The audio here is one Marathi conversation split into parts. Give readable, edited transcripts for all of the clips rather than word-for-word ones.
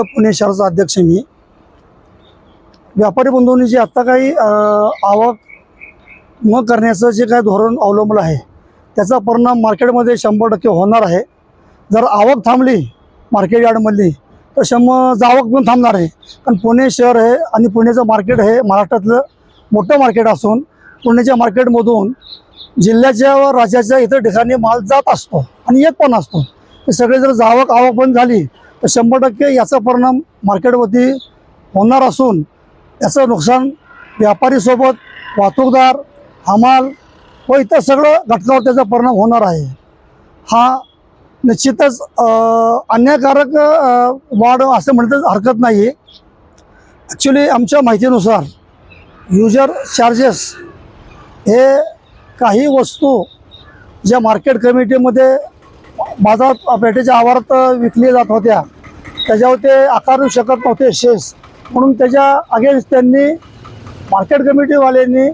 पुणे शहराचा अध्यक्ष मी. व्यापारी बंधूंनी जे आत्ता काही आवक न करण्याचं जे काही धोरण अवलंबलं आहे त्याचा परिणाम मार्केटमध्ये 100% होणार आहे. जर आवक थांबली मार्केट यार्डमधली तर जावक पण थांबणार आहे. कारण पुणे शहर आहे आणि पुण्याचं मार्केट हे महाराष्ट्रातलं मोठं मार्केट असून पुण्याच्या मार्केटमधून जिल्ह्याच्या व राज्याच्या इतर ठिकाणी माल जात असतो आणि येत पण असतो. ते सगळे जर आवक बंद झाली तर 100% याचा परिणाम मार्केटवरती होणार असून याचं नुकसान व्यापारीसोबत वाहतूकदार हमाल व इतर सगळं घटकावर त्याचा परिणाम होणार आहे. हा निश्चितच अन्यायकारक वाढ असं म्हणता हरकत नाही. ॲक्च्युली आमच्या माहितीनुसार युजर चार्जेस हे काही वस्तू ज्या मार्केट कमिटीमध्ये बाजार पेठेच्या आवारात विकल्या जात होत्या त्याच्यावर ते आकारू शकत नव्हते शेस, म्हणून त्याच्या अगेन्स्ट त्यांनी मार्केट कमिटीवाल्यांनी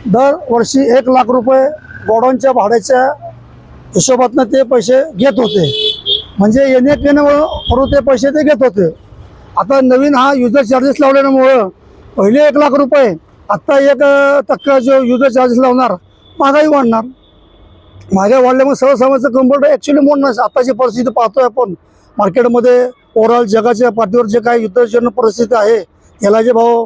दरवर्षी 1 लाख रुपये गोडाऊनच्या भाड्याच्या हिशोबातनं ते पैसे घेत होते. म्हणजे येणे करून ते पैसे ते घेत होते. आता नवीन हा युजर चार्जेस लावल्यामुळं पहिले 1 लाख रुपये आत्ता 1% जो युजर चार्जेस लावणार, महागाई वाढणार. महागाई वाढल्यामुळे सर्वसामान्यांचं कंफर्ट ॲक्च्युली मोडणार. आताची परिस्थिती पाहतोय आपण मार्केटमध्ये ओव्हरऑल जगाच्या पातळीवर जे काही युद्धजन्य परिस्थिती आहे, तेलाचे भाव,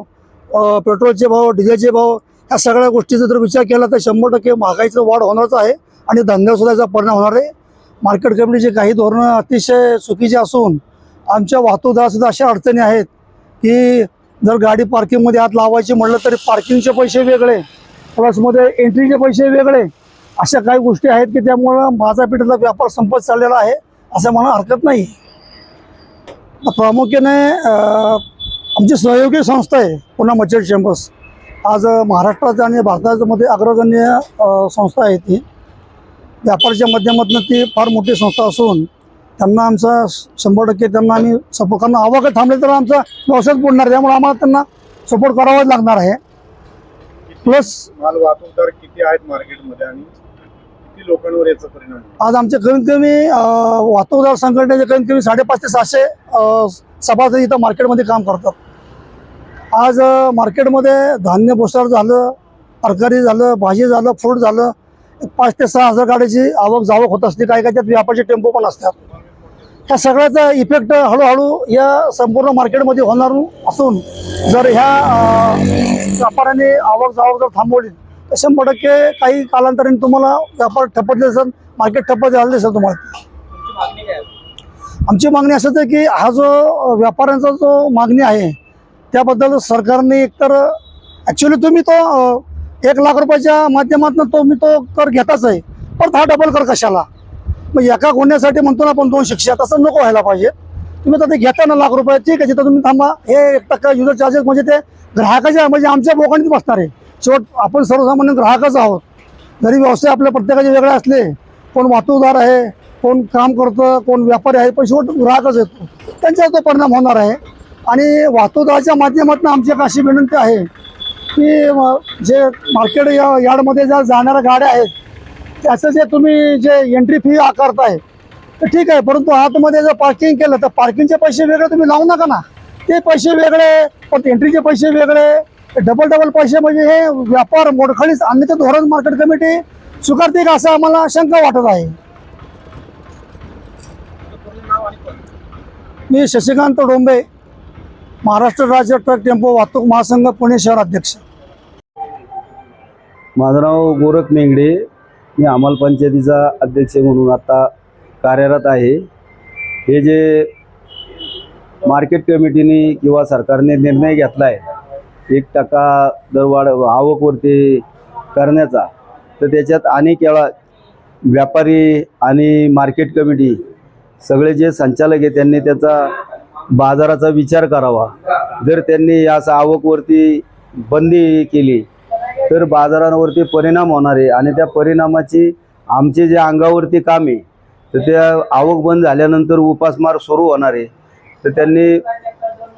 पेट्रोलचे भाव, डिझेलचे भाव, ह्या सगळ्या गोष्टीचा जर विचार केला तर 100% महागाईचं वाढ होणारच आहे आणि धंद्यावर याचा परिणाम होणार आहे. मार्केट कमिटीचे काही धोरणं अतिशय चुकीचे असून आमच्या वाहतूकदारासुद्धा अशा अडचणी आहेत की जर गाडी पार्किंगमध्ये हात लावायची म्हटलं तरी पार्किंगचे पैसे वेगळे, प्लसमध्ये एंट्रीचे पैसे वेगळे, अशा काही गोष्टी आहेत की त्यामुळं बाजारपेठेतला व्यापार संपत चाललेला आहे असं म्हणा हरकत नाही. प्रामुख्याने आमची सहयोगी संस्था आहे पुणे मर्चंट चेंबर्स. आज महाराष्ट्रात आणि भारतामध्ये अग्रगण्य संस्था आहे. ती व्यापाराच्या माध्यमातून ती फार मोठी संस्था असून त्यांना आमचा 100% त्यांना आम्ही सपोर्ट करणं. आवक थांबले तर आमचा व्यवसाय बुडणार, त्यामुळे आम्हाला त्यांना सपोर्ट करावाच लागणार आहे. प्लस माल वाहतूकदार किती आहेत मार्केटमध्ये आणि किती लोकांवर याचा परिणाम? आज आमचे कमीत कमी वाहतूकदार संघटनेचे कमीत कमी 550 ते 600 सभासद इथं मार्केटमध्ये काम करतात. आज मार्केटमध्ये धान्य भुसार झालं, तरकारी झालं, भाजी झालं, फ्रूट झालं, 5 ते 6 हजार गाड्याची आवक होत असते. काही त्यात व्यापारचे टेम्पो पण असतात. ह्या सगळ्याचा इफेक्ट हळूहळू या संपूर्ण मार्केटमध्ये होणार असून जर ह्या व्यापाऱ्यांनी आवक जर थांबवली तर 100% काही कालांतराने तुम्हाला व्यापार ठप्प दिसेल, मार्केट ठप्प झालं दिसेल तुम्हाला. आमची मागणी असंच आहे की हा जो व्यापाऱ्यांचा जो मागणी आहे त्याबद्दल सरकारने एकतर ॲक्च्युली तुम्ही तो 1 लाख रुपयाच्या माध्यमातून तो कर घेताच आहे, पण हा डबल कर कशाला? मग एका गुन्ह्यासाठी म्हणतो ना आपण 2 शिक्षा, तसं नको व्हायला पाहिजे. तुम्ही तर ते घेता ना 1 लाख रुपये, ठीक आहे, तिथं तुम्ही थांबा. हे 1% युजर चार्जेस म्हणजे ते ग्राहकाच्या म्हणजे आमच्या बोकांनीच बसणार आहे. शेवट आपण सर्वसामान्य ग्राहकच आहोत. जरी व्यवसाय आपल्या प्रत्येकाचे वेगळे असले, कोण वाहतूकदार आहे, कोण काम करतं, कोण व्यापारी आहे, पण शेवट ग्राहकच येतो, त्यांच्यावर तो परिणाम होणार आहे. आणि वाहतूकदाराच्या माध्यमातून आमची एक अशी विनंती आहे की जे मार्केट यार्डमध्ये ज्या जाणाऱ्या गाड्या आहेत त्याचं जे तुम्ही जे एंट्री फी आकारताय तर ठीक आहे, परंतु आतमध्ये जर पार्किंग केलं तर पार्किंगचे पैसे वेगळे तुम्ही लावू नका ना. ते पैसे वेगळे, पण एंट्रीचे पैसे वेगळे, डबल पैसे, म्हणजे हे व्यापार मोडखळीस आणण्याचं धोरण मार्केट कमिटी स्वीकारते का असं आम्हाला शंका वाटत आहे. मी शशिकांत डोंबे, महाराष्ट्र राज्य ट्रक टेम्पो वाहतूक महासंघ पुणे शहर अध्यक्ष. माझं नाव गोरख मेंगडे. मी अंमल पंचायतीचा अध्यक्ष म्हणून आता कार्यरत आहे. हे जे मार्केट कमिटीने किंवा सरकारने निर्णय घेतला आहे 1% दरवाढ आवकवरती करण्याचा, तर त्याच्यात अनेक वेळा व्यापारी आणि मार्केट कमिटी सगळे जे संचालक आहे त्यांनी त्याचा बाजाराचा विचार करावा. जर त्यांनी असं आवकवरती बंदी केली तर बाजारांवरती परिणाम होणार आहे आणि त्या परिणामाची आमचे जे अंगावरती काम आहे तर त्या आवक बंद झाल्यानंतर उपासमार सुरू होणार आहे. तर त्यांनी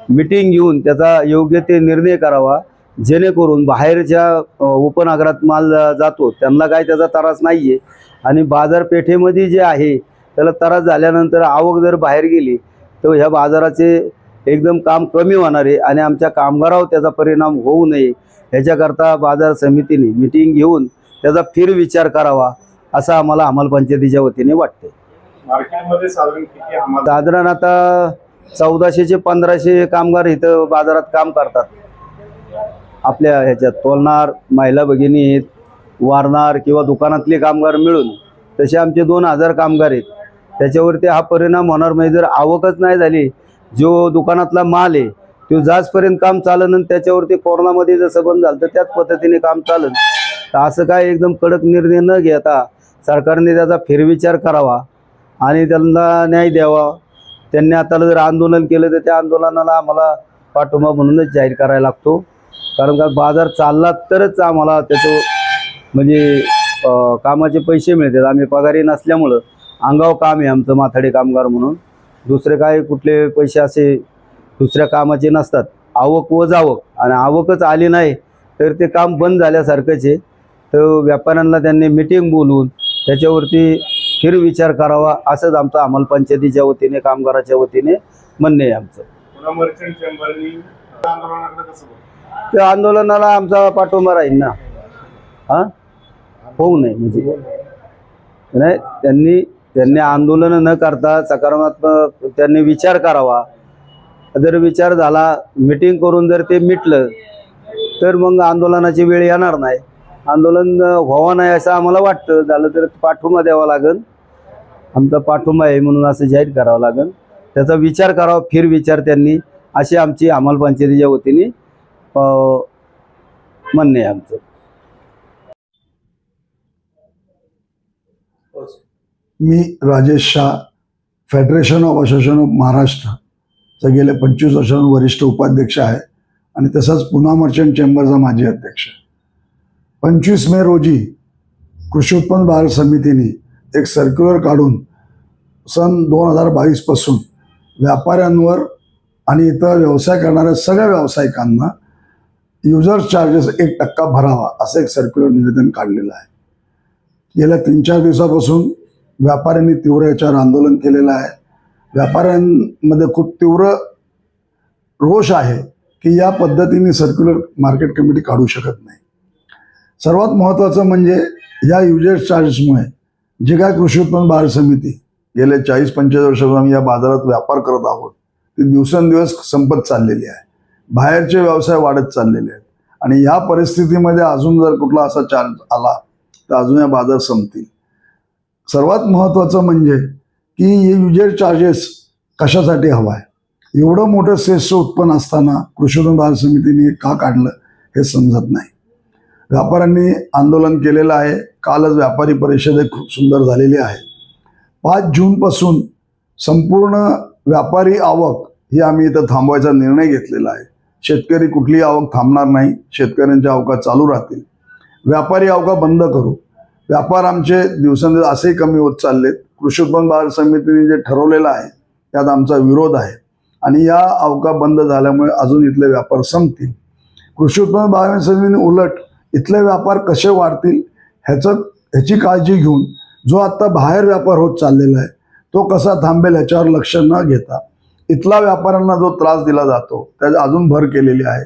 मीटिंग घेऊन त्याचा योग्य ते निर्णय करावा, जेणेकरून बाहेरच्या उपनगरात माल जातो त्यांना काय त्याचा त्रास नाही आहे आणि बाजारपेठेमध्ये जे आहे त्याला त्रास झाल्यानंतर आवक जर बाहेर गेली तर ह्या बाजाराचे एकदम काम कमी होणार आहे आणि आमच्या कामगारावर त्याचा परिणाम होऊ नये याच्याकरता बाजार समितीने मिटिंग घेऊन त्याचा फेरविचार करावा असं आम्हाला अंमल पंचायतीच्या वतीने वाटते. मार्केटमध्ये साधारण किती हमाल साधारण आता 1400 ते 1500 कामगार इथं बाजारात काम करतात. आपल्या ह्याच्यात तोलणार, महिला भगिनी आहेत, वारणार किंवा दुकानातले कामगार मिळून तसे आमचे 2000 कामगार आहेत. त्याच्यावरती हा परिणाम होणार. म्हणजे जर आवकच नाही झाली, जो दुकानातला माल आहे तो जाचपर्यंत काम चालन आणि त्याच्यावरती कोरोनामध्ये जसं बंद झालं तर त्याच पद्धतीने काम चालन. तर असं काय एकदम कडक निर्णय न घेता सरकारने त्याचा फेरविचार करावा आणि त्यांना न्याय द्यावा. त्यांनी आता जर आंदोलन केलं तर त्या आंदोलनाला आम्हाला पाठिंबा म्हणूनच जाहीर करायला लागतो. कारण का बाजार चालला तरच आम्हाला त्याचं म्हणजे कामाचे पैसे मिळतात. आम्ही पगारी नसल्यामुळं अंगावर काम आहे आमचं माथाडी कामगार म्हणून. दुसरे काय कुठले पैसे असे दुसऱ्या कामाचे नसतात. आवक व जावक आणि आवकच आली नाही तर ते काम बंद झाल्यासारखंच आहे. तर व्यापाऱ्यांना त्यांनी मिटिंग बोलवून त्याच्यावरती फेरविचार करावा असंच आमचं अंमल पंचायतीच्या वतीने कामगाराच्या वतीने म्हणणे आहे आमचं. पुन्हा मर्चंट चेंबरनी आंदोलनाकडे कसं बघतं? त्या आंदोलनाला आमचा पाठिंबा राहील ना. होऊ नये म्हणजे नाही, त्यांनी आंदोलन न करता सकारात्मक त्यांनी विचार करावा. जर विचार झाला, मिटिंग करून जर ते मिटलं तर मग आंदोलनाची वेळ येणार नाही. आंदोलन व्हावं नाही असं आम्हाला वाटतं. झालं तर पाठिंबा द्यावा लागेल. आमचा पाठिंबा आहे म्हणून असं जाहीर करावं लागेल. त्याचा विचार करावा, फेरविचार त्यांनी, अशी आमची अंमल पंचायतीच्या वतीने म्हणणे आहे आमचं. मी Rajesh Shah, federation of association of महाराष्ट्रचा गेले 25 वर्षांपासून वरिष्ठ उपाध्यक्ष आहे आणि तसाच पुणा मर्चंट चेंबरचा माजी अध्यक्ष. 25 मे रोजी कृषी उत्पन्न बाजार समितीने एक सर्क्युलर काढून सन 2022 पासून व्यापाऱ्यांवर आणि इतर व्यवसाय करणाऱ्या सगळ्या व्यावसायिकांना युजर चार्जेस 1% भरावा असं एक सर्क्युलर निवेदन काढलेलं आहे. गेल्या 3-4 दिवसापासून व्यापाऱ्यांनी तीव्र याच्यावर आंदोलन केलेलं आहे. व्यापाऱ्यांमध्ये खूप तीव्र रोष आहे की या पद्धतीने सर्क्युलर मार्केट कमिटी काढू शकत नाही. सर्वात महत्त्वाचं म्हणजे या युजर चार्जेसमुळे जे काय कृषी उत्पन्न बाजार समिती गेले 40-45 वर्षापासून आम्ही या बाजारात व्यापार करत आहोत ती दिवसेंदिवस संपत चाललेली आहे. बाहेरचे व्यवसाय वाढत चाललेले आहेत आणि या परिस्थितीमध्ये अजून जर कुठला असा चार्ज आला तर अजून या बाजार संपतील. सर्वात महत्त्वाचं म्हणजे की हे युजर चार्जेस कशासाठी हवा आहे. एवढं मोठं सेसचं उत्पन्न असताना कृषी उत्पन्न बाजार समितीने का काढलं हे समजत नाही. व्यापाऱ्यांनी आंदोलन केलेलं आहे. कालच व्यापारी परिषद खूप सुंदर झालेली आहे. 5 जूनपासून संपूर्ण व्यापारी आवक ही आम्ही इथं थांबवायचा निर्णय घेतलेला आहे. शेतकरी कुठलीही आवक थांबणार नाही. शेतकऱ्यांच्या आवका चालू राहतील. व्यापारी आवका बंद करू. व्यापार आमचे दिवसेंदिवस असेही कमी होत चाललेत. कृषी उत्पन्न बाजार समितीने जे ठरवलेलं आहे त्यात आमचा विरोध आहे आणि या आवका बंद झाल्यामुळे अजून इथले व्यापार संपतील. कृषी उत्पन्न बाजार समितीने उलट इथले व्यापार कसे वाढतील ह्याची काळजी घेऊन जो आता बाहेर व्यापार होत चाललेला आहे तो कसा थांबेल ह्याच्यावर लक्ष न घेता इथला व्यापाऱ्यांना जो त्रास दिला जातो त्यात अजून भर केलेली आहे.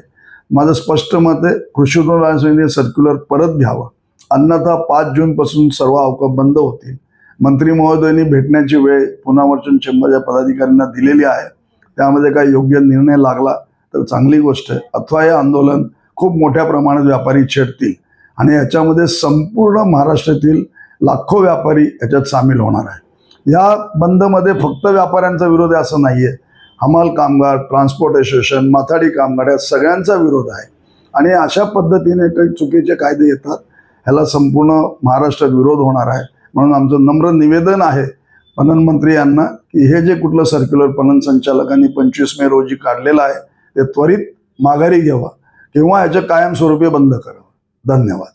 माझं स्पष्ट मत आहे कृषी उत्पन्न बाजार समितीने सर्क्युलर परत घ्यावा. अन्यथा 5 जूनपासून सर्व आवका बंद होतील. मंत्री महोदयांनी भेटण्याची वेळ पुणा मर्चंट चेंबरच्या पदाधिकाऱ्यांना दिलेली आहे. त्यामध्ये काही योग्य निर्णय लागला तर चांगली गोष्ट आहे. अथवा हे आंदोलन खूप मोठ्या प्रमाणात व्यापारी छेडतील आणि याच्यामध्ये संपूर्ण महाराष्ट्रातील लाखो व्यापारी याच्यात सामील होणार आहे. या बंदमध्ये फक्त व्यापाऱ्यांचा विरोध आहे असं नाही आहे. हमाल कामगार, ट्रान्सपोर्ट असोसिएशन, माथाडी कामगार या सगळ्यांचा विरोध आहे आणि अशा पद्धतीने काही चुकीचे कायदे येतात ह्याला संपूर्ण महाराष्ट्रात विरोध होणार आहे. म्हणून आमचं नम्र निवेदन आहे पणन मंत्री यांना की हे जे कुठलं सर्क्युलर पणन संचालकांनी 25 मे रोजी काढलेलं आहे ते त्वरित माघारी घ्यावा किंवा याचं कायमस्वरूपी बंद करावं. धन्यवाद.